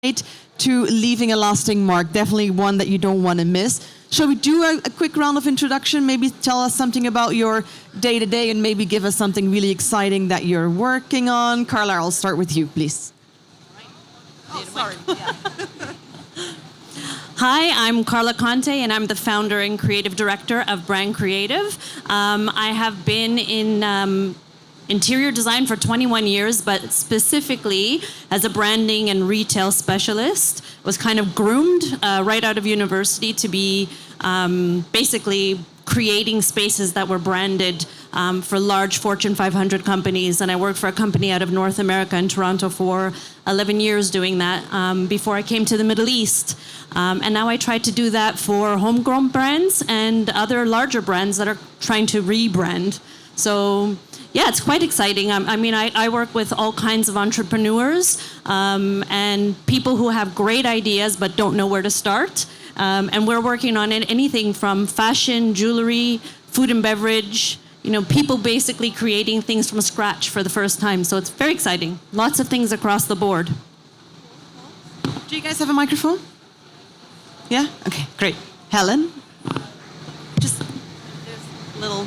to leaving a lasting mark, definitely one that you don't want to miss. Shall we do a quick round of introduction? Maybe tell us something about your day-to-day and maybe give us something really exciting that you're working on. Carla, I'll start with you, please. Oh, sorry. Hi, I'm Carla Conte, and I'm the founder and creative director of Brand Creative. I have been in interior design for 21 years, but specifically as a branding and retail specialist. Was kind of groomed right out of university to be basically creating spaces that were branded for large Fortune 500 companies. And I worked for a company out of North America in Toronto for 11 years doing that before I came to the Middle East. And now I try to do that for homegrown brands and other larger brands that are trying to rebrand. So yeah, it's quite exciting. I work with all kinds of entrepreneurs and people who have great ideas but don't know where to start. And we're working on anything from fashion, jewelry, food and beverage, people basically creating things from scratch for the first time. So it's very exciting. Lots of things across the board. Do you guys have a microphone? Yeah? Okay, great. Helen? Just a little...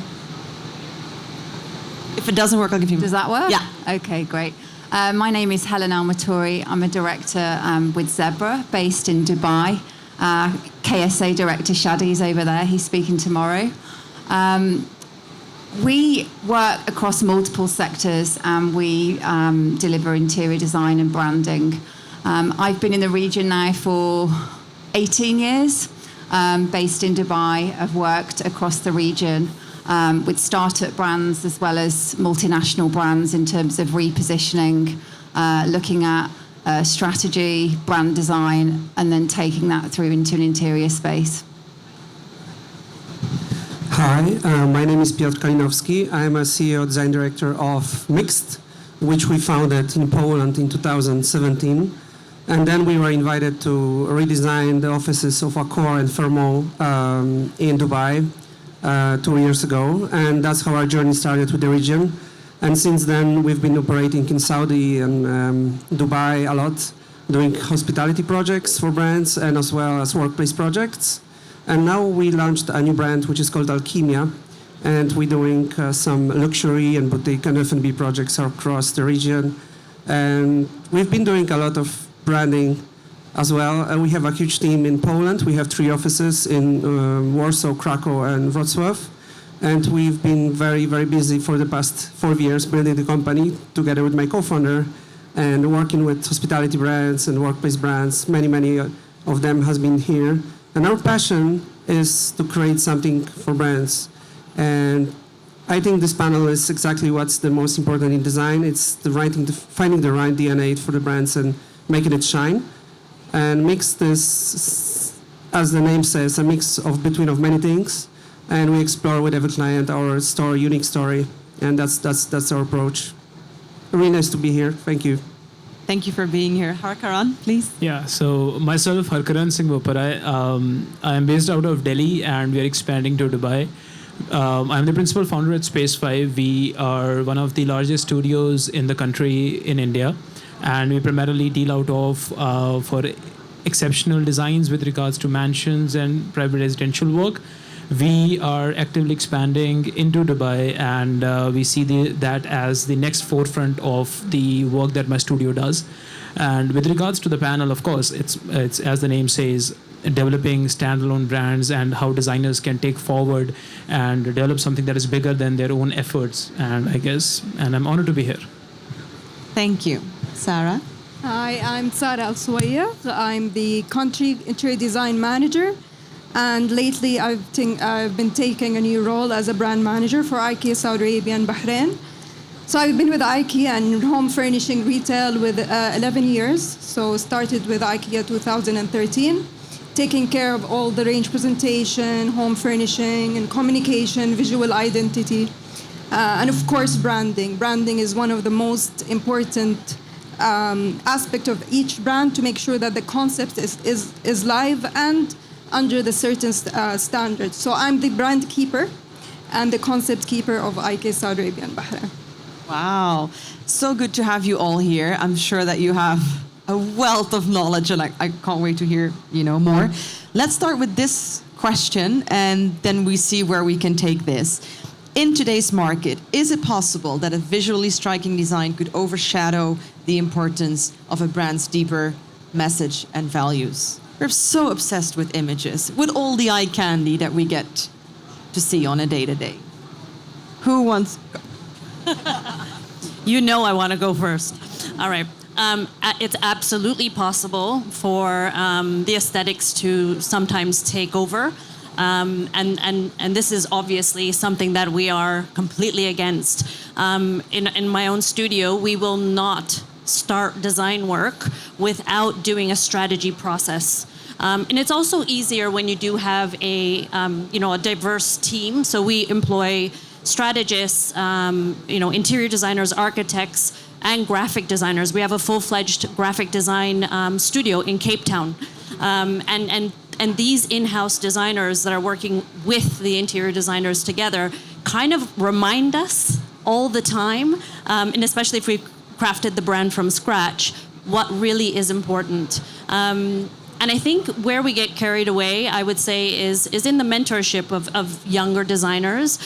If it doesn't work, I'll give you... Does that work? Yeah. Okay, great. My name is Helen Almatori. I'm a director with Zebra, based in Dubai. KSA director Shadi's over there. He's speaking tomorrow. We work across multiple sectors and we deliver interior design and branding. I've been in the region now for 18 years, based in Dubai. I've worked across the region with startup brands as well as multinational brands in terms of repositioning, looking at strategy, brand design, and then taking that through into an interior space. Hi, my name is Piotr Kalinowski. I'm a CEO design director of Mixed, which we founded in Poland in 2017. And then we were invited to redesign the offices of Accor and Fairmont in Dubai 2 years ago. And that's how our journey started with the region. And since then, we've been operating in Saudi and Dubai a lot, doing hospitality projects for brands and as well as workplace projects. And now we launched a new brand, which is called Alchemia. And we're doing some luxury and boutique and F&B projects across the region. And we've been doing a lot of branding as well. And we have a huge team in Poland. We have 3 offices in Warsaw, Krakow, and Wrocław. And we've been very, very busy for the past 4 years building the company together with my co-founder and working with hospitality brands and workplace brands. Many of them has been here. And our passion is to create something for brands. And I think this panel is exactly what's the most important in design. It's finding the right DNA for the brands and making it shine. And Mix this, as the name says, a mix of many things. And we explore with every client our story, unique story, and that's our approach. Really nice to be here. Thank you. Thank you for being here. Harkaran, please. Yeah, so myself, Harkaran Singh Boparai. I am based out of Delhi and we are expanding to Dubai. I'm the principal founder at Space 5. We are one of the largest studios in the country in India, and we primarily deal out of for exceptional designs with regards to mansions and private residential work. We are actively expanding into Dubai, and we see that as the next forefront of the work that my studio does. And with regards to the panel, of course, it's as the name says, developing standalone brands and how designers can take forward and develop something that is bigger than their own efforts. And I'm honored to be here. Thank you. Sarah? Hi, I'm Sarah Al-Suwaya. I'm the country interior design manager. And lately, I've been taking a new role as a brand manager for IKEA Saudi Arabia and Bahrain. So I've been with IKEA and home furnishing retail with 11 years. So started with IKEA 2013, taking care of all the range presentation, home furnishing, and communication, visual identity, and of course branding. Branding is one of the most important aspect of each brand to make sure that the concept is live and under the certain standards. So I'm the brand keeper and the concept keeper of IKEA Saudi Arabia and Bahrain. Wow. So good to have you all here. I'm sure that you have a wealth of knowledge, and I can't wait to hear more. Let's start with this question, and then we see where we can take this. In today's market, is it possible that a visually striking design could overshadow the importance of a brand's deeper message and values? We're so obsessed with images, with all the eye candy that we get to see on a day-to-day. Who wants? I want to go first. All right. It's absolutely possible for the aesthetics to sometimes take over. And this is obviously something that we are completely against. In my own studio, we will not start design work without doing a strategy process. And it's also easier when you do have a diverse team. So we employ strategists, interior designers, architects, and graphic designers. We have a full-fledged graphic design studio in Cape Town. And these in-house designers that are working with the interior designers together kind of remind us all the time, and especially if we've crafted the brand from scratch, what really is important. And I think where we get carried away, I would say, is in the mentorship of younger designers.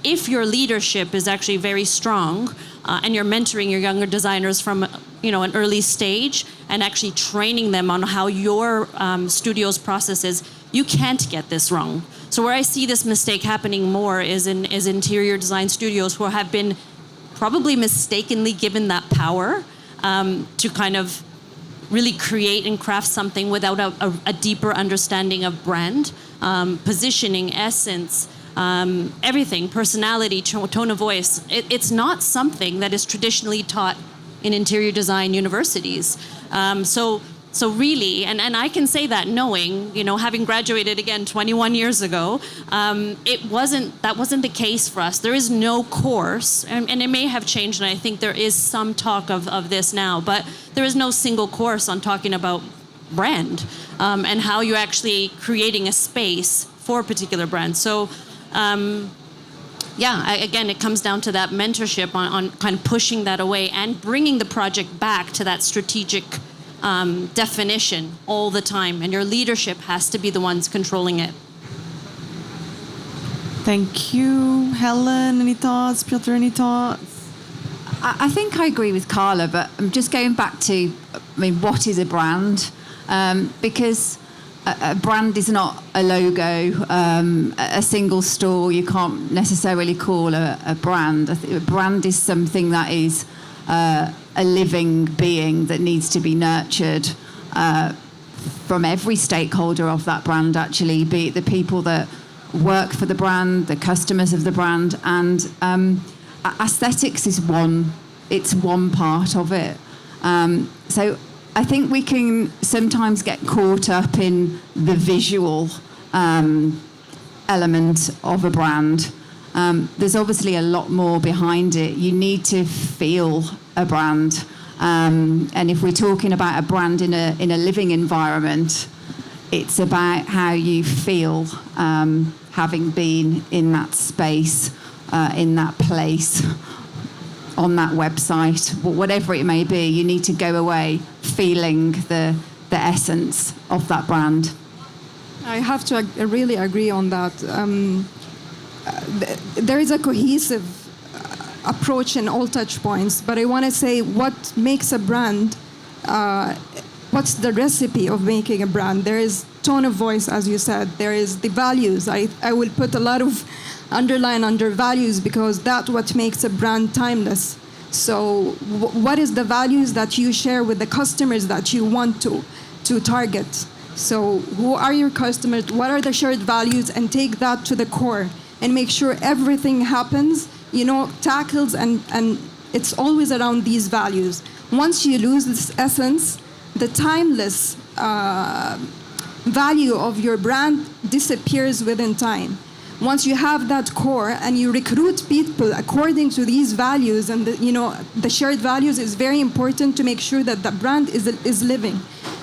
If your leadership is actually very strong, and you're mentoring your younger designers from an early stage and actually training them on how your studio's process is, you can't get this wrong. So where I see this mistake happening more is in interior design studios who have been probably mistakenly given that power to kind of really create and craft something without a deeper understanding of brand, positioning, essence, everything, personality, tone of voice. It's not something that is traditionally taught in interior design universities. So really, and I can say that knowing, having graduated again 21 years ago, that wasn't the case for us. There is no course, and it may have changed, and I think there is some talk of this now, but there is no single course on talking about brand and how you're actually creating a space for a particular brand. So, again, it comes down to that mentorship on kind of pushing that away and bringing the project back to that strategic definition all the time, and your leadership has to be the ones controlling it. Thank you. Helen, any thoughts? Piotr, any thoughts? I think I agree with Carla, but I'm just going back to, what is a brand? Because a brand is not a logo, a single store you can't necessarily call a brand. I think a brand is something that is a living being that needs to be nurtured from every stakeholder of that brand, actually, be it the people that work for the brand, the customers of the brand, and aesthetics is one part of it. So I think we can sometimes get caught up in the visual element of a brand. There's obviously a lot more behind it. You need to feel a brand. And if we're talking about a brand in a living environment, it's about how you feel having been in that space, in that place, on that website, whatever it may be. You need to go away feeling the essence of that brand. I have to really agree on that. There is a cohesive approach in all touch points, but I want to say what makes a brand, what's the recipe of making a brand? There is tone of voice, as you said. There is the values. I will put a lot of underline under values because that's what makes a brand timeless. So what is the values that you share with the customers that you want to target? So who are your customers? What are the shared values? And take that to the core and make sure everything happens, tackles, and it's always around these values. Once you lose this essence, the timeless value of your brand disappears within time. Once you have that core and you recruit people according to these values, and the shared values is very important to make sure that the brand is living.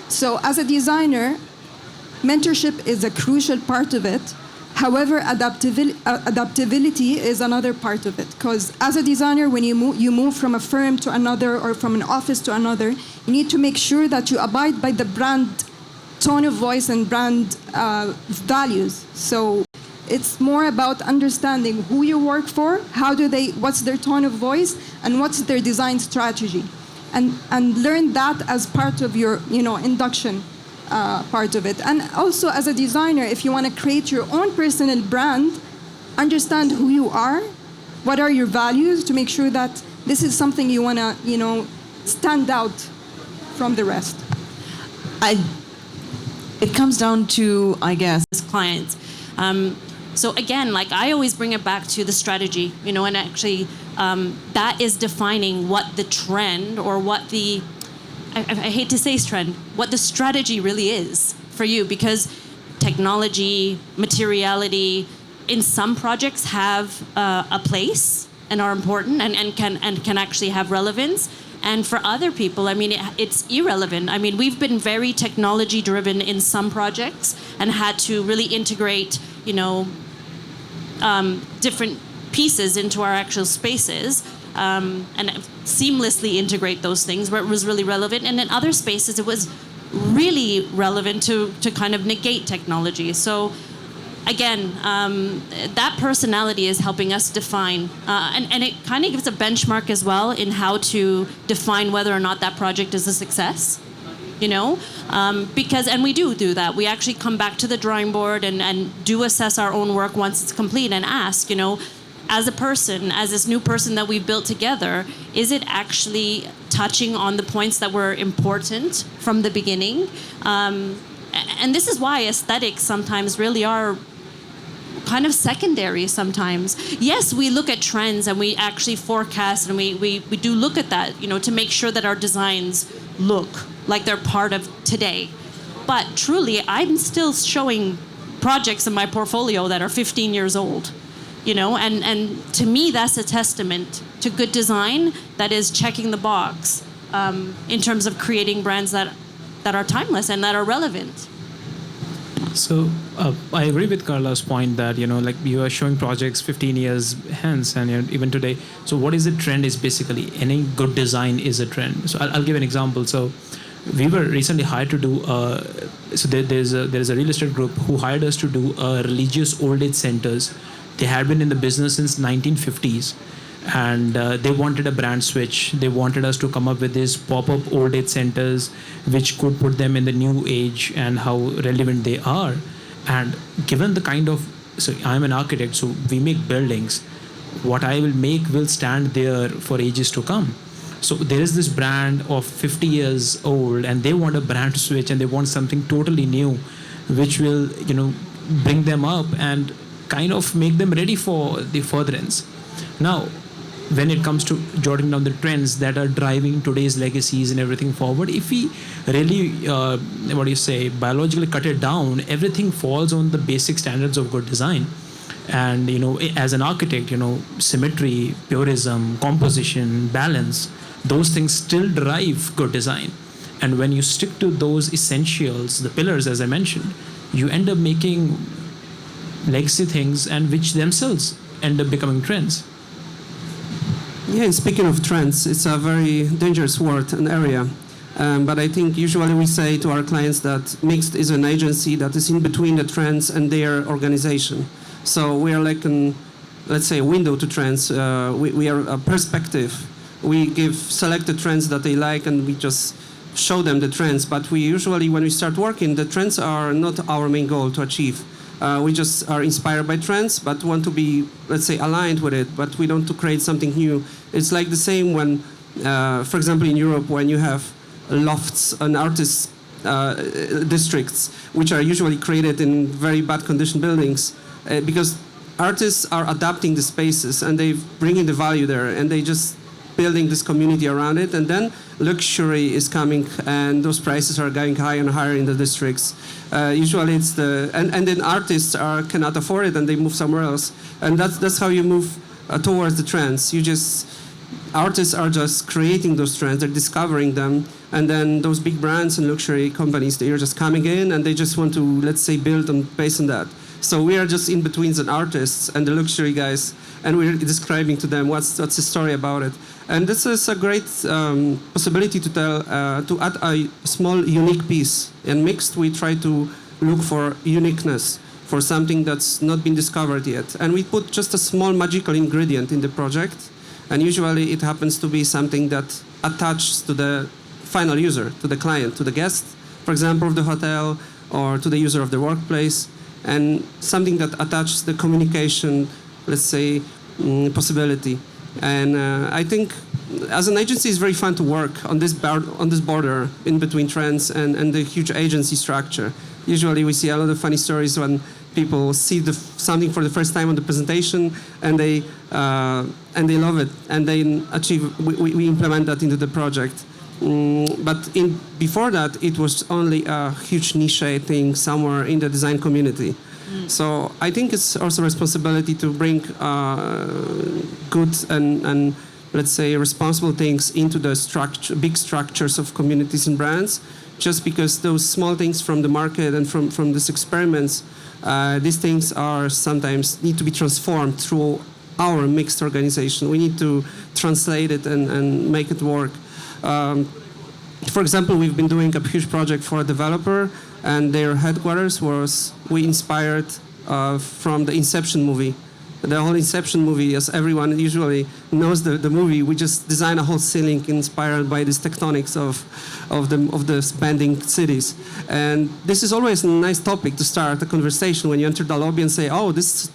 So as a designer, mentorship is a crucial part of it. However, adaptability is another part of it, because as a designer, when you move from a firm to another or from an office to another, you need to make sure that you abide by the brand tone of voice and brand values. So it's more about understanding who you work for, what's their tone of voice, and what's their design strategy, and learn that as part of your induction part of it. And also as a designer, if you want to create your own personal brand, understand who you are, what are your values, to make sure that this is something you want to stand out from the rest. It comes down to, I guess, Clients. So again, like I always bring it back to the strategy, and actually that is defining what the trend or what the, I hate to say trend, what the strategy really is for you, because technology, materiality, in some projects have a place and are important and can actually have relevance. And for other people, I mean, it's irrelevant. I mean, we've been very technology driven in some projects and had to really integrate, different pieces into our actual spaces and seamlessly integrate those things where it was really relevant. And in other spaces, it was really relevant to kind of negate technology. So again, that personality is helping us define, and it kind of gives a benchmark as well in how to define whether or not that project is a success. Because, and we do that. We actually come back to the drawing board and do assess our own work once it's complete and ask, as a person, as this new person that we've built together, is it actually touching on the points that were important from the beginning? And this is why aesthetics sometimes really are kind of secondary sometimes. Yes, we look at trends and we actually forecast and we do look at that, to make sure that our designs look like they're part of today. But truly, I'm still showing projects in my portfolio that are 15 years old, and to me, that's a testament to good design that is checking the box in terms of creating brands that are timeless and that are relevant. So I agree with Carla's point that, like you are showing projects 15 years hence and even today. So what is the trend is basically any good design is a trend. So I'll give an example. So we were recently hired to do, there's a real estate group who hired us to do religious old age centers. They had been in the business since 1950s. And they wanted a brand switch. They wanted us to come up with these pop-up old age centers which could put them in the new age and how relevant they are. And given the kind of, so I'm an architect, so we make buildings. What I will make will stand there for ages to come. So there is this brand of 50 years old and they want a brand switch and they want something totally new which will, bring them up and kind of make them ready for the furtherance. Now, when it comes to jotting down the trends that are driving today's legacies and everything forward, if we really, biologically cut it down, everything falls on the basic standards of good design. And, as an architect, symmetry, purism, composition, balance, those things still drive good design. And when you stick to those essentials, the pillars, as I mentioned, you end up making legacy things and which themselves end up becoming trends. Yeah, and speaking of trends, it's a very dangerous word and area. But I think usually we say to our clients that Mixed is an agency that is in between the trends and their organization. So we are like let's say, a window to trends. We are a perspective. We give selected trends that they like and we just show them the trends. But we usually, when we start working, the trends are not our main goal to achieve. We just are inspired by trends, but want to be, let's say, aligned with it, but we don't want to create something new. It's like the same when, for example, in Europe, when you have lofts and artist districts, which are usually created in very bad condition buildings, because artists are adapting the spaces and they bringing the value there, and they just building this community around it, and then luxury is coming and those prices are going higher and higher in the districts. Usually it's and then artists cannot afford it and they move somewhere else, and that's how you move towards the trends. Artists are just creating those trends, they're discovering them, and then those big brands and luxury companies, they are just coming in and they just want to, let's say, build based on that. So we are just in between the artists and the luxury guys, and we're describing to them what's the story about it. And this is a great possibility to tell, to add a small unique piece. In Mixed, we try to look for uniqueness, for something that's not been discovered yet. And we put just a small magical ingredient in the project, and usually it happens to be something that attaches to the final user, to the client, to the guest, for example, of the hotel, or to the user of the workplace, and something that attaches the communication, let's say, possibility. And I think as an agency, it's very fun to work on this border in between trends and the huge agency structure. Usually we see a lot of funny stories when people see something for the first time on the presentation, and they love it, and they we implement that into the project. But before that, it was only a huge niche thing somewhere in the design community. So I think it's also a responsibility to bring good and let's say responsible things into the big structures of communities and brands, just because those small things from the market and from these experiments, these things are sometimes need to be transformed through our mixed organization. We need to translate it and make it work. For example, we've been doing a huge project for a developer, and their headquarters we inspired from the Inception movie. The whole Inception movie, as everyone usually knows the movie, we just designed a whole ceiling inspired by this tectonics of the bending cities. And this is always a nice topic to start a conversation when you enter the lobby and say, oh, this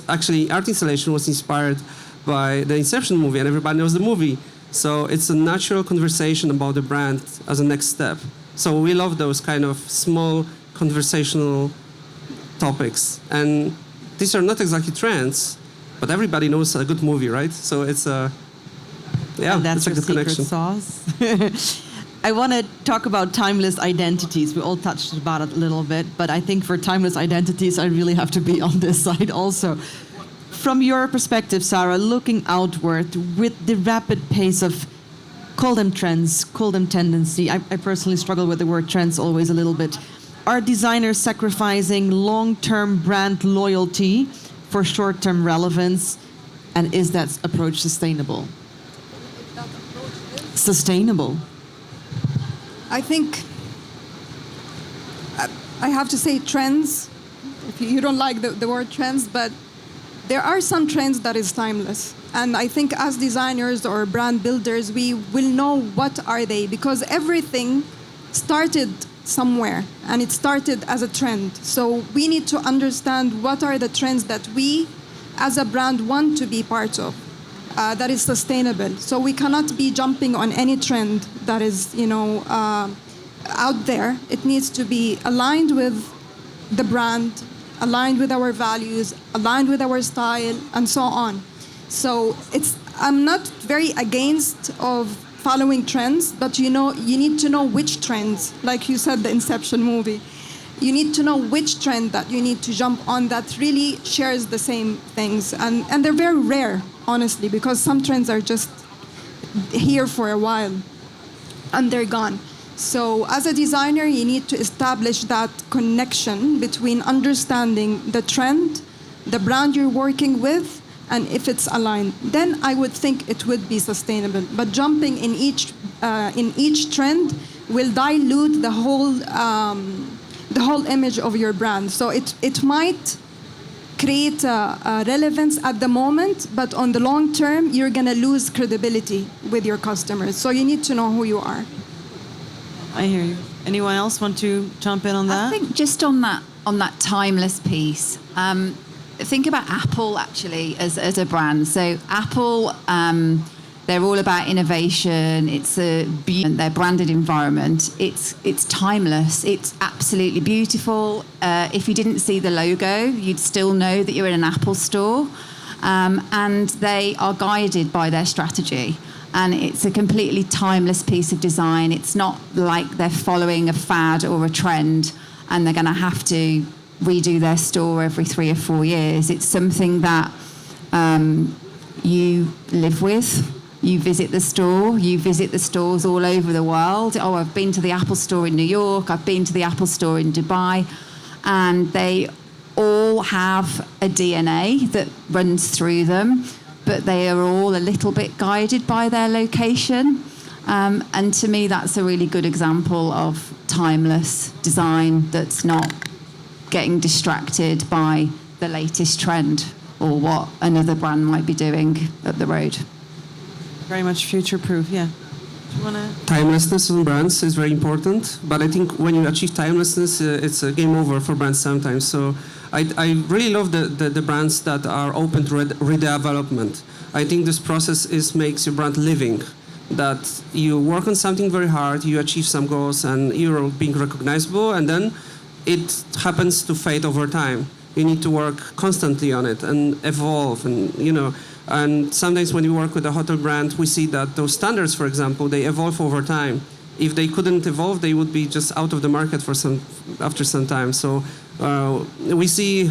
actually art installation was inspired by the Inception movie, and everybody knows the movie. So it's a natural conversation about the brand as a next step. So we love those kind of small conversational topics. And these are not exactly trends, but everybody knows a good movie, right? So it's a, and that's it's a your good secret connection. sauce. I want to talk about timeless identities. We all touched about it a little bit, but I think for timeless identities, I really have to be on this side also. From your perspective, Sarah, looking outward with the rapid pace of, call them trends, call them tendency. I personally struggle with the word trends always a little bit. Are designers sacrificing long-term brand loyalty for short-term relevance? And is that approach sustainable? Sustainable. I think I have to say trends. If you don't like the word trends, but there are some trends that is timeless. And I think as designers or brand builders, we will know what are they, because everything started somewhere and it started as a trend. So we need to understand what are the trends that we as a brand want to be part of, that is sustainable. So we cannot be jumping on any trend that is, out there. It needs to be aligned with the brand, aligned with our values, aligned with our style, and so on. So I'm not very against of following trends, but you need to know which trends, like you said, the Inception movie. You need to know which trend that you need to jump on that really shares the same things. And they're very rare, honestly, because some trends are just here for a while and they're gone. So as a designer, you need to establish that connection between understanding the trend, the brand you're working with, and if it's aligned. Then I would think it would be sustainable. But jumping in each trend will dilute the whole image of your brand. So it might create a relevance at the moment, but on the long term, you're gonna lose credibility with your customers. So you need to know who you are. I hear you. Anyone else want to jump in on that? I think just on that timeless piece, think about Apple actually as a brand. So Apple, they're all about innovation. It's their branded environment. It's timeless. It's absolutely beautiful. If you didn't see the logo, you'd still know that you're in an Apple store. And they are guided by their strategy. And it's a completely timeless piece of design. It's not like they're following a fad or a trend and they're going to have to redo their store every 3 or 4 years. It's something that you live with. You visit the store. You visit the stores all over the world. Oh, I've been to the Apple store in New York. I've been to the Apple store in Dubai. And they all all have a DNA that runs through them, but they are all a little bit guided by their location. And to me, that's a really good example of timeless design that's not getting distracted by the latest trend or what another brand might be doing up the road. Very much future-proof, yeah. Do you want to? Timelessness in brands is very important, but I think when you achieve timelessness, it's a game over for brands sometimes. So I really love the brands that are open to redevelopment. I think this process makes your brand living, that you work on something very hard, you achieve some goals, and you're being recognizable, and then it happens to fade over time. You need to work constantly on it and evolve, and and sometimes when you work with a hotel brand, we see that those standards, for example, they evolve over time. If they couldn't evolve, they would be just out of the market after some time. So we see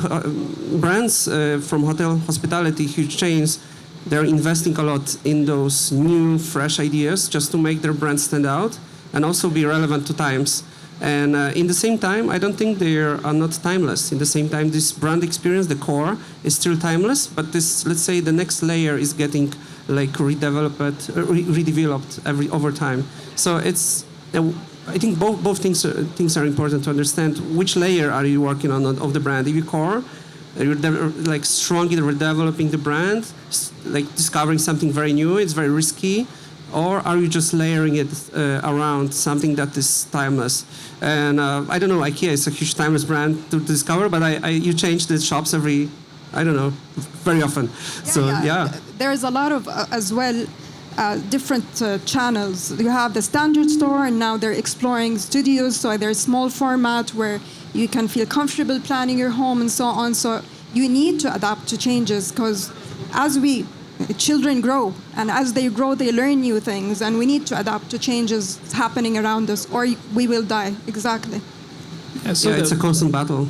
brands from hotel hospitality, huge chains, they're investing a lot in those new, fresh ideas just to make their brand stand out and also be relevant to times. And in the same time, I don't think they are not timeless. In the same time, this brand experience, the core, is still timeless. But this, let's say, the next layer is getting like redeveloped over time. So it's, I think both things are important to understand. Which layer are you working on of the brand? If you core, you're like strongly redeveloping the brand, like discovering something very new. It's very risky. Or are you just layering it around something that is timeless? And I don't know, IKEA is a huge timeless brand to discover, but you change the shops very often. There's a lot of, as well, different channels. You have the standard store, and now they're exploring studios, so there's small format where you can feel comfortable planning your home and so on. So you need to adapt to changes, because as children grow, and as they grow, they learn new things, and we need to adapt to changes happening around us, or we will die. Exactly. So it's a constant battle.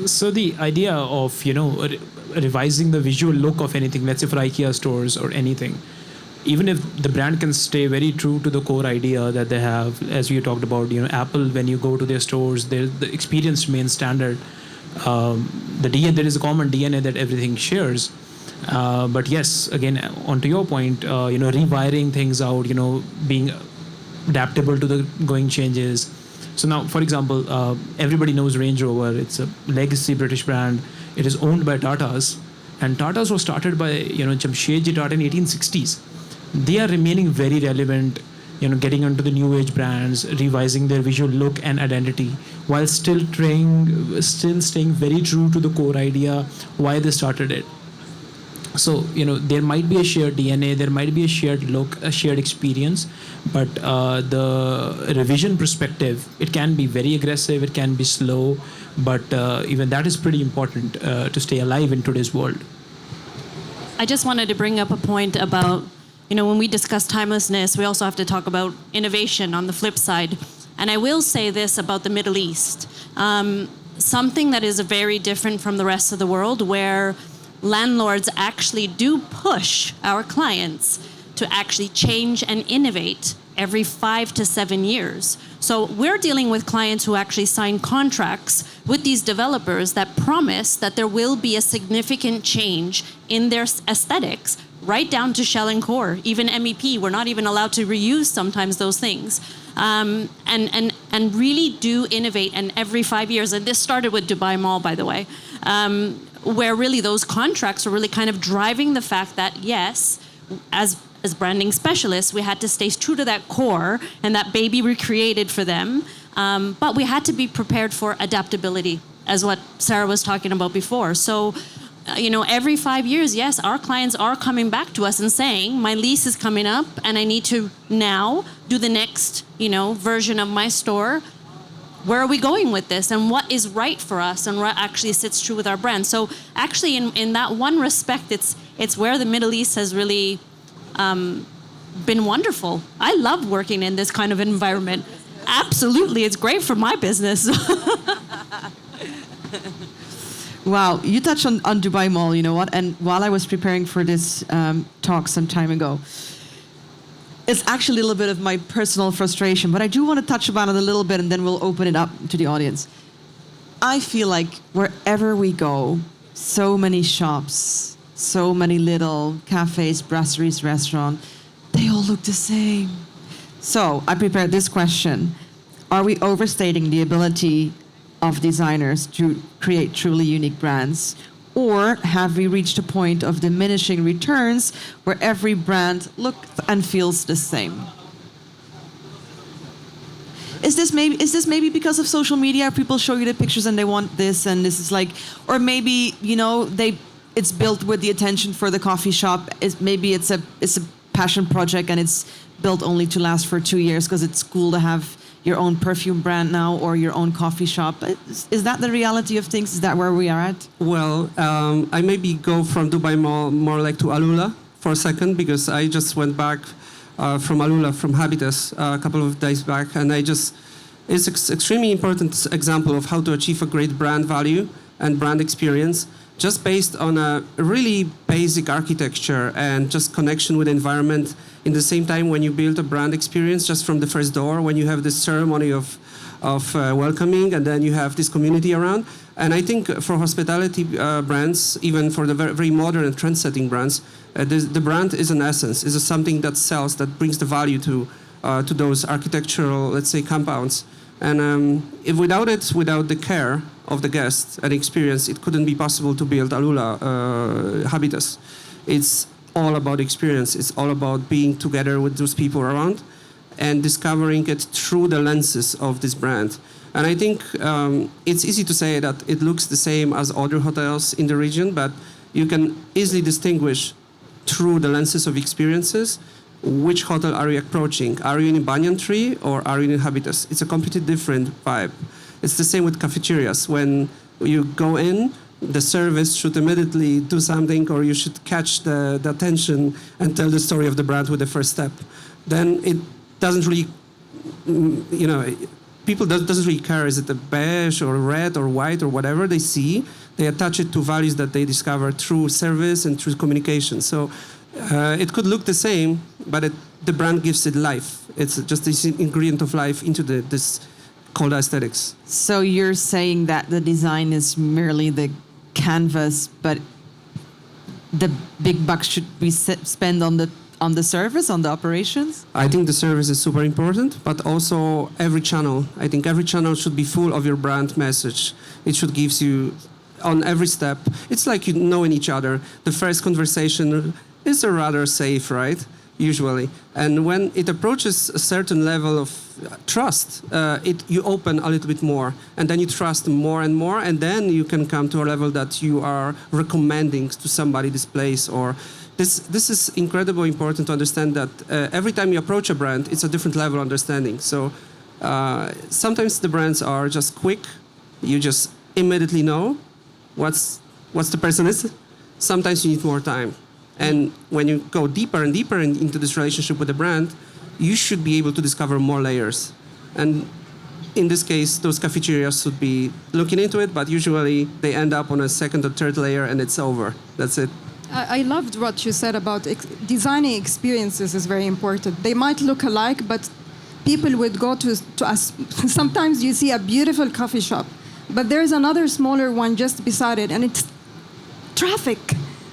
So the idea of revising the visual look of anything, let's say for IKEA stores or anything, even if the brand can stay very true to the core idea that they have, as we talked about, Apple, when you go to their stores, the experience remains standard. There is a common DNA that everything shares. But yes, again, onto your point, rewiring things out, being adaptable to the going changes. So now, for example, everybody knows Range Rover. It's a legacy British brand. It is owned by Tatas, and Tatas was started by Jamshedji Tata in 1860s. They are remaining very relevant, getting onto the new age brands, revising their visual look and identity, while still staying very true to the core idea why they started it. So, there might be a shared DNA, there might be a shared look, a shared experience, but the revision perspective, it can be very aggressive, it can be slow, but even that is pretty important to stay alive in today's world. I just wanted to bring up a point about, when we discuss timelessness, we also have to talk about innovation on the flip side. And I will say this about the Middle East. Something that is very different from the rest of the world, where landlords actually do push our clients to actually change and innovate every 5 to 7 years. So we're dealing with clients who actually sign contracts with these developers that promise that there will be a significant change in their aesthetics, right down to shell and core. Even MEP, we're not even allowed to reuse sometimes those things. And really do innovate, and every 5 years, and this started with Dubai Mall, by the way, where really those contracts are really kind of driving the fact that, yes, as branding specialists, we had to stay true to that core and that baby we created for them. But we had to be prepared for adaptability, as what Sarah was talking about before. So, every 5 years, yes, our clients are coming back to us and saying, my lease is coming up and I need to now do the next, version of my store. Where are we going with this, and what is right for us, and what actually sits true with our brand? So actually, in that one respect, it's where the Middle East has really been wonderful. I love working in this kind of environment. Absolutely, it's great for my business. Wow, you touched on Dubai Mall, you know what? And while I was preparing for this talk some time ago, it's actually a little bit of my personal frustration, but I do want to touch upon it a little bit, and then we'll open it up to the audience. I feel like wherever we go, so many shops, so many little cafes, brasseries, restaurants, they all look the same. So I prepared this question. Are we overstating the ability of designers to create truly unique brands? Or have we reached a point of diminishing returns where every brand looks and feels the same? Is this maybe because of social media? People show you the pictures and they want this, and this is like, or maybe it's built with the attention for the coffee shop. Maybe it's a passion project and it's built only to last for 2 years because it's cool to have your own perfume brand now or your own coffee shop. Is that the reality of things? Is that where we are at? Well, I maybe go from Dubai more like to Alula for a second, because I just went back from Alula, from Habitus, a couple of days back, and it's extremely important example of how to achieve a great brand value and brand experience just based on a really basic architecture and just connection with the environment. In the same time, when you build a brand experience just from the first door, when you have this ceremony of welcoming, and then you have this community around. And I think for hospitality brands, even for the very, very modern and trend-setting brands, the brand is an essence, is something that sells, that brings the value to those architectural, let's say, compounds. And if without the care of the guest and experience, it couldn't be possible to build Alula Habitus. It's all about experience. It's all about being together with those people around and discovering it through the lenses of this brand. And I think it's easy to say that it looks the same as other hotels in the region, but you can easily distinguish through the lenses of experiences which hotel are you approaching. Are you in a banyan tree or are you in Habitus? It's a completely different vibe. It's the same with cafeterias. When you go in, the service should immediately do something, or you should catch the attention and tell the story of the brand with the first step. Then it doesn't really, people doesn't really care, is it a beige or red or white or whatever they see. They attach it to values that they discover through service and through communication. So it could look the same, but the brand gives it life. It's just this ingredient of life into this called aesthetics. So you're saying that the design is merely the canvas, but the big bucks should be spent on the service, on the operations? I think the service is super important, but also every channel. I think every channel should be full of your brand message. It should give you on every step. It's like you knowing each other. The first conversation is a rather safe, right? Usually. And when it approaches a certain level of trust, you open a little bit more, and then you trust more and more, and then you can come to a level that you are recommending to somebody this place. Or this is incredibly important to understand that every time you approach a brand, it's a different level of understanding. So sometimes the brands are just quick. You just immediately know what's the person is. Sometimes you need more time. And when you go deeper and deeper into this relationship with the brand, you should be able to discover more layers. And in this case, those cafeterias should be looking into it, but usually they end up on a second or third layer and it's over. That's it. I loved what you said about designing experiences is very important. They might look alike, but people would go to us. Sometimes you see a beautiful coffee shop, but there's another smaller one just beside it, and it's traffic.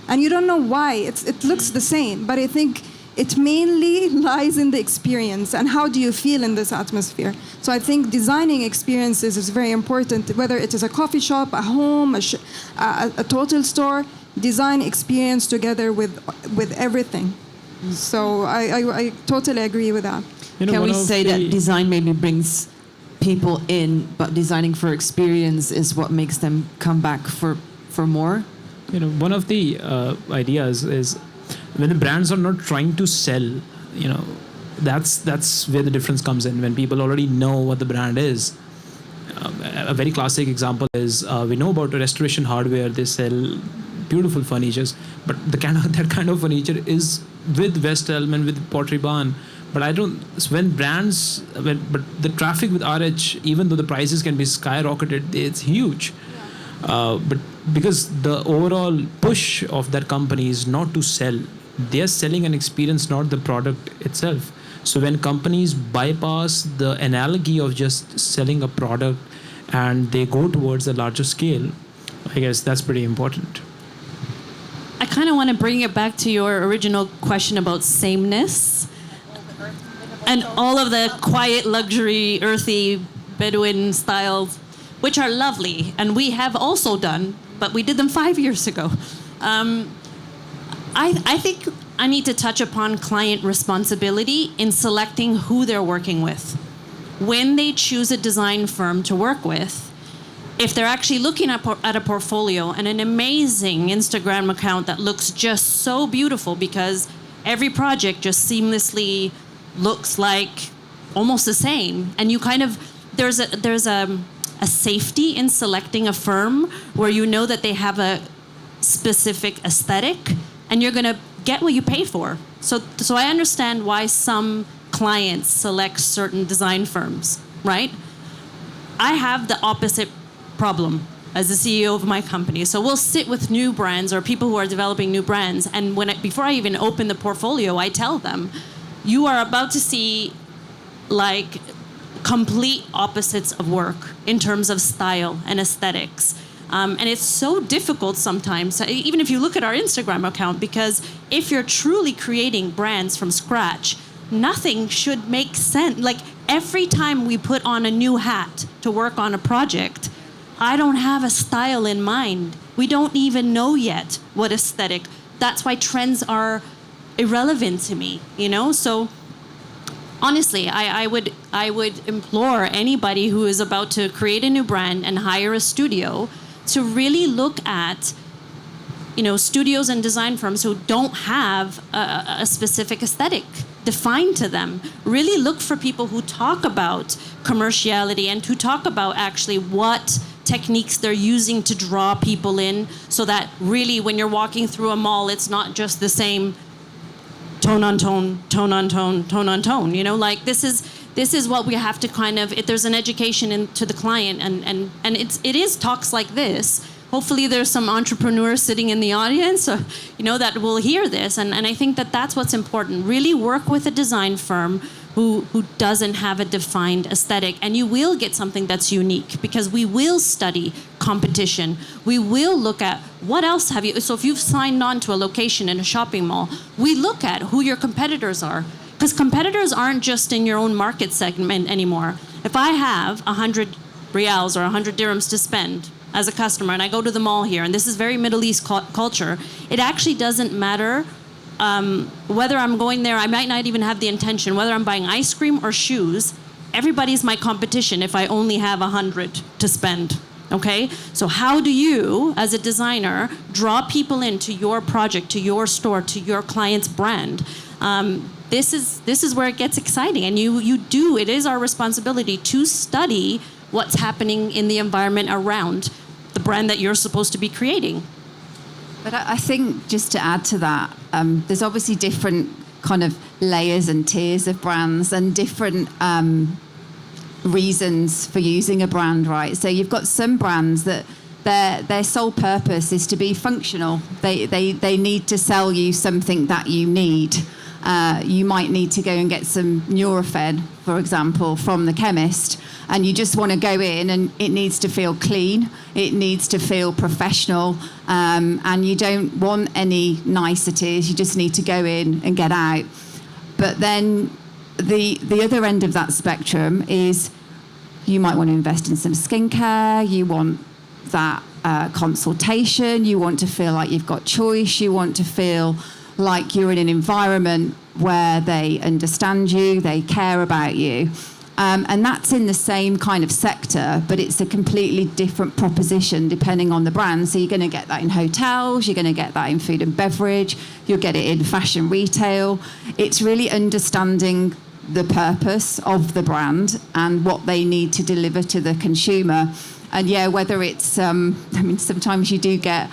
And you don't know why. It looks the same, but I think it mainly lies in the experience and how do you feel in this atmosphere. So I think designing experiences is very important, whether it is a coffee shop, a home, a total store. Design experience together with everything. So I totally agree with that. Can we say that design maybe brings people in, but designing for experience is what makes them come back for more? One of the ideas is when the brands are not trying to sell, that's where the difference comes in. When people already know what the brand is. A very classic example is we know about restoration hardware. They sell beautiful furnitures, but that kind of furniture is with West Elm and with Pottery Barn. But but the traffic with RH, even though the prices can be skyrocketed, it's huge. But because the overall push of that company is not to sell, they are selling an experience, not the product itself. So when companies bypass the analogy of just selling a product and they go towards a larger scale, I guess that's pretty important. I kind of want to bring it back to your original question about sameness and all of the quiet, luxury, earthy Bedouin styles, which are lovely, and we have also done, but we did them 5 years ago. I think I need to touch upon client responsibility in selecting who they're working with. When they choose a design firm to work with, if they're actually looking at a portfolio and an amazing Instagram account that looks just so beautiful because every project just seamlessly looks like almost the same, and you kind of, there's a safety in selecting a firm where you know that they have a specific aesthetic and you're going to get what you pay for. So I understand why some clients select certain design firms, right? I have the opposite problem as the CEO of my company. So we'll sit with new brands or people who are developing new brands, and before I even open the portfolio, I tell them, you are about to see like complete opposites of work in terms of style and aesthetics. And it's so difficult sometimes, even if you look at our Instagram account, because if you're truly creating brands from scratch, nothing should make sense. Like every time we put on a new hat to work on a project, I don't have a style in mind. We don't even know yet what aesthetic. That's why trends are irrelevant to me, you know? So honestly, I would implore anybody who is about to create a new brand and hire a studio to really look at, you know, studios and design firms who don't have a specific aesthetic defined to them. Really look for people who talk about commerciality and who talk about actually what techniques they're using to draw people in, so that really when you're walking through a mall, it's not just the same tone on tone, tone on tone, tone on tone. You know, like this is what we have to kind of, if there's an education to the client, and it is talks like this. Hopefully there's some entrepreneurs sitting in the audience, you know, that will hear this. And I think that that's what's important. Really work with a design firm who doesn't have a defined aesthetic, and you will get something that's unique, because we will study competition. We will look at what else have you, so if you've signed on to a location in a shopping mall, we look at who your competitors are, because competitors aren't just in your own market segment anymore. If I have 100 rials or 100 dirhams to spend as a customer, and I go to the mall here, and this is very Middle East culture, it actually doesn't matter whether I'm going there, I might not even have the intention, whether I'm buying ice cream or shoes, everybody's my competition if I only have 100 to spend, okay? So how do you, as a designer, draw people into your project, to your store, to your client's brand? This is where it gets exciting, and it is our responsibility to study what's happening in the environment around the brand that you're supposed to be creating. But I think, just to add to that, there's obviously different kind of layers and tiers of brands and different reasons for using a brand, right? So you've got some brands that their sole purpose is to be functional. They need to sell you something that you need. You might need to go and get some Nurofen, for example, from the chemist, and you just want to go in and it needs to feel clean, it needs to feel professional, and you don't want any niceties, you just need to go in and get out. But then the other end of that spectrum is you might want to invest in some skincare, you want that consultation, you want to feel like you've got choice, you want to feel like you're in an environment where they understand you, they care about you. And that's in the same kind of sector, but it's a completely different proposition depending on the brand. So you're going to get that in hotels, you're going to get that in food and beverage, you'll get it in fashion retail. It's really understanding the purpose of the brand and what they need to deliver to the consumer. And yeah, whether it's, I mean, sometimes you do get,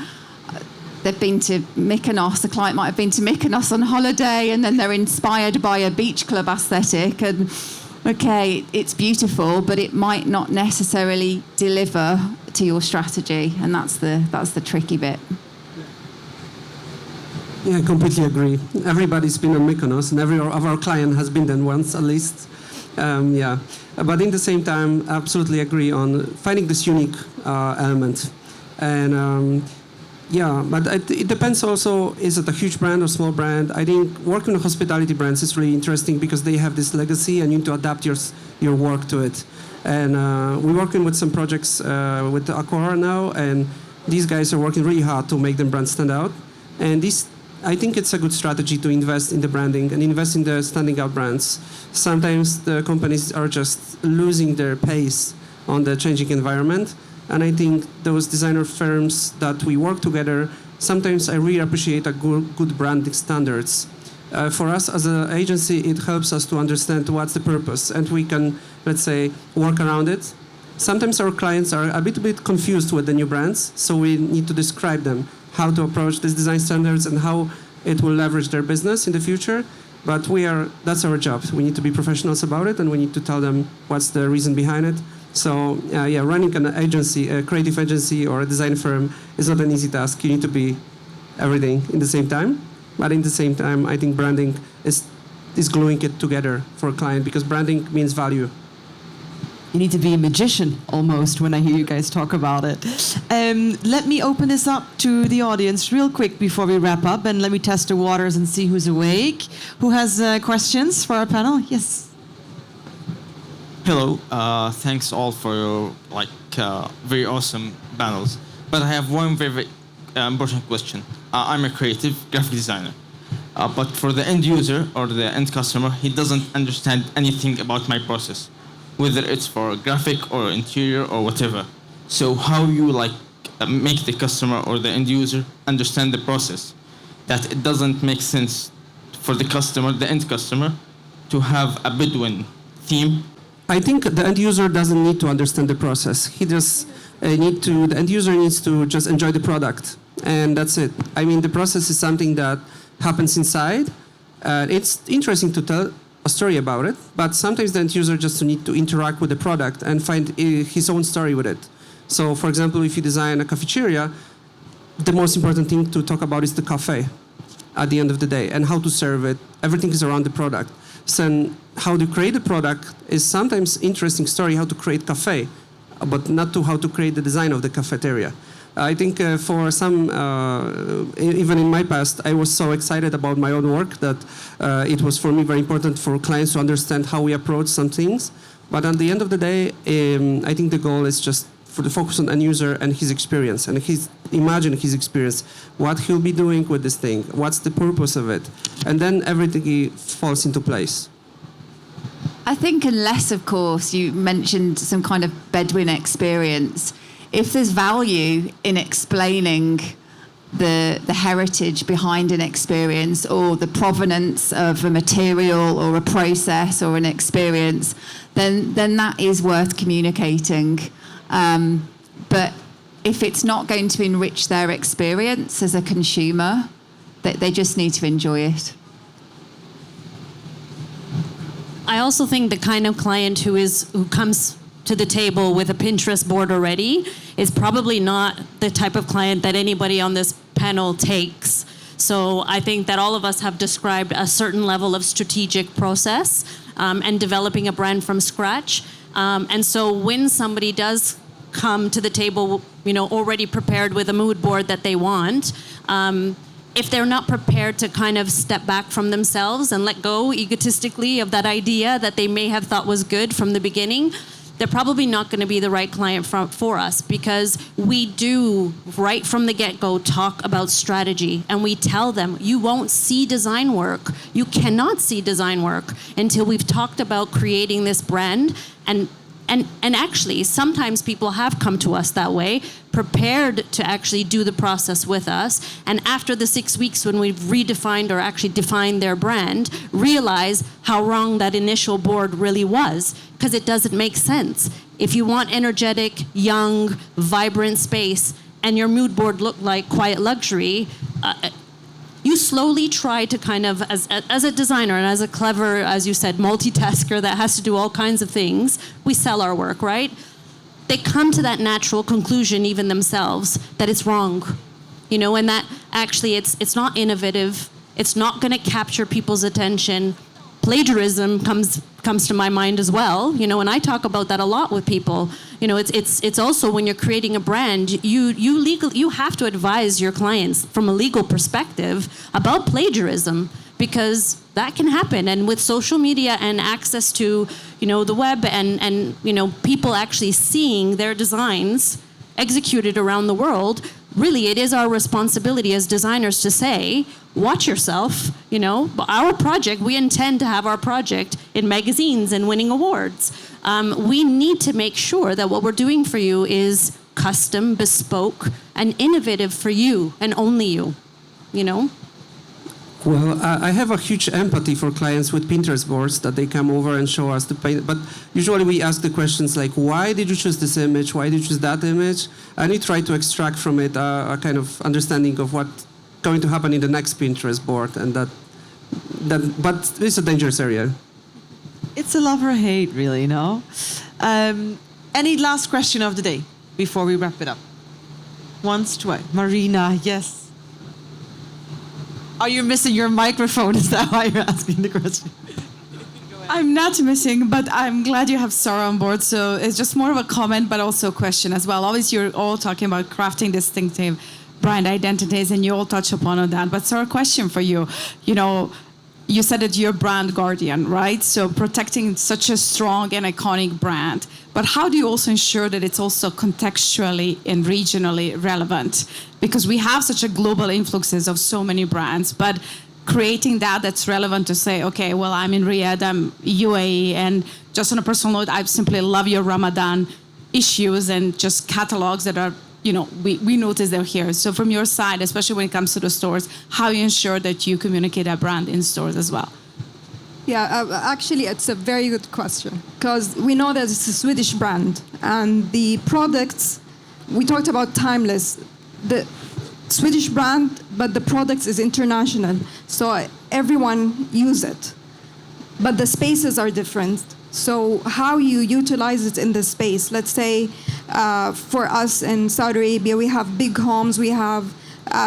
they've been to Mykonos, the client might have been to Mykonos on holiday, and then they're inspired by a beach club aesthetic, and okay, it's beautiful, but it might not necessarily deliver to your strategy, and that's the tricky bit. Yeah, I completely agree. Everybody's been on Mykonos, and every of our client has been there once at least. Yeah, but in the same time, absolutely agree on finding this unique element. And yeah, but it depends also, is it a huge brand or small brand? I think working with hospitality brands is really interesting because they have this legacy and you need to adapt your work to it. And we're working with some projects with Accor now, and these guys are working really hard to make them brand stand out. And this, I think it's a good strategy to invest in the branding and invest in the standing out brands. Sometimes the companies are just losing their pace on the changing environment. And I think those designer firms that we work together, sometimes I really appreciate a good branding standards. For us as an agency, it helps us to understand what's the purpose, and we can, let's say, work around it. Sometimes our clients are a bit confused with the new brands, so we need to describe them how to approach these design standards and how it will leverage their business in the future. But that's our job. We need to be professionals about it, and we need to tell them what's the reason behind it. So yeah, running an agency, a creative agency or a design firm is not an easy task. You need to be everything in the same time. But in the same time, I think branding is gluing it together for a client, because branding means value. You need to be a magician almost when I hear you guys talk about it. Let me open this up to the audience real quick before we wrap up, and let me test the waters and see who's awake. Who has questions for our panel? Yes. Hello, thanks all for your very awesome panels. But I have one very important question. I'm a creative graphic designer, but for the end user or the end customer, he doesn't understand anything about my process, whether it's for graphic or interior or whatever. So how you make the customer or the end user understand the process, that it doesn't make sense for the customer, the end customer, to have a Bedouin theme. I think the end user doesn't need to understand the process. He just the end user needs to just enjoy the product, and that's it. I mean, the process is something that happens inside. It's interesting to tell a story about it, but sometimes the end user just need to interact with the product and find his own story with it. So, for example, if you design a cafeteria, the most important thing to talk about is the cafe at the end of the day and how to serve it. Everything is around the product. So how to create a product is sometimes interesting story how to create cafe, but not to how to create the design of the cafeteria. I think for some, even in my past, I was so excited about my own work that it was for me very important for clients to understand how we approach some things. But at the end of the day, I think the goal is just for the focus on end user and his experience, and imagine his experience, what he'll be doing with this thing, what's the purpose of it, and then everything falls into place. I think unless, of course, you mentioned some kind of Bedouin experience, if there's value in explaining the heritage behind an experience or the provenance of a material or a process or an experience, then that is worth communicating. But if it's not going to enrich their experience as a consumer, they just need to enjoy it. I also think the kind of client who comes to the table with a Pinterest board already is probably not the type of client that anybody on this panel takes. So I think that all of us have described a certain level of strategic process and developing a brand from scratch. And so when somebody does come to the table, already prepared with a mood board that they want, if they're not prepared to kind of step back from themselves and let go egotistically of that idea that they may have thought was good from the beginning, they're probably not going to be the right client for us, because we do, right from the get-go, talk about strategy, and we tell them, you won't see design work. You cannot see design work until we've talked about creating this brand. And actually, sometimes people have come to us that way, prepared to actually do the process with us, and after the 6 weeks when we've redefined or actually defined their brand, realize how wrong that initial board really was, because it doesn't make sense. If you want energetic, young, vibrant space, and your mood board looked like quiet luxury, you slowly try to kind of, as a designer and as a clever, as you said, multitasker that has to do all kinds of things, we sell our work, right? They come to that natural conclusion, even themselves, that it's wrong, and that actually it's not innovative, it's not going to capture people's attention, Plagiarism comes to my mind as well, you know, and I talk about that a lot with people. You know, it's also when you're creating a brand, you have to advise your clients from a legal perspective about plagiarism, because that can happen. And with social media and access to, you know, the web and you know, people actually seeing their designs executed around the world, really it is our responsibility as designers to say, watch yourself, you know. Our project, we intend to have our project in magazines and winning awards. We need to make sure that what we're doing for you is custom, bespoke, and innovative for you and only you know. Well, I have a huge empathy for clients with Pinterest boards that they come over and show us the paint. But usually we ask the questions like, why did you choose this image? Why did you choose that image? And we try to extract from it a kind of understanding of what's going to happen in the next Pinterest board. And but it's a dangerous area. It's a love or hate, really, no? Any last question of the day before we wrap it up? Once, twice. Marina, yes. Are you missing your microphone? Is that why you're asking the question? I'm not missing, but I'm glad you have Sarah on board. So it's just more of a comment, but also a question as well. Obviously, you're all talking about crafting distinctive brand identities, and you all touch upon that. But Sarah, question for you. You know, you said that you're brand guardian, right? So protecting such a strong and iconic brand. But how do you also ensure that it's also contextually and regionally relevant? Because we have such a global influxes of so many brands, but creating that's relevant to say, okay, well, I'm in Riyadh, I'm UAE, and just on a personal note, I simply love your Ramadan issues and just catalogs that are, you know, we notice they're here. So from your side, especially when it comes to the stores, how you ensure that you communicate that brand in stores as well? Yeah, actually, it's a very good question, because we know that it's a Swedish brand, and the products, we talked about timeless, the Swedish brand, but the products is international, so everyone use it. But the spaces are different. So how you utilize it in the space. Let's say for us in Saudi Arabia, we have big homes, we have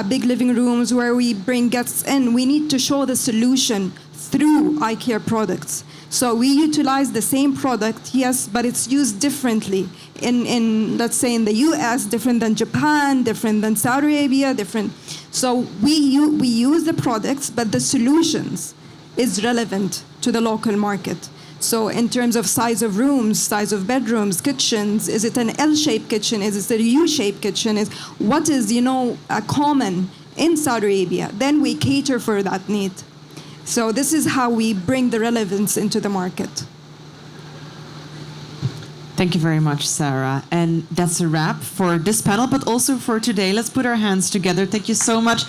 big living rooms where we bring guests in. We need to show the solution through eye care products. So we utilize the same product, yes, but it's used differently. In let's say in the US, different than Japan, different than Saudi Arabia, different. So we use the products, but the solutions is relevant to the local market. So in terms of size of rooms, size of bedrooms, kitchens, is it an L-shaped kitchen? Is it a U-shaped kitchen? What is, you know, common in Saudi Arabia? Then we cater for that need. So this is how we bring the relevance into the market. Thank you very much, Sarah. And that's a wrap for this panel, but also for today. Let's put our hands together. Thank you so much.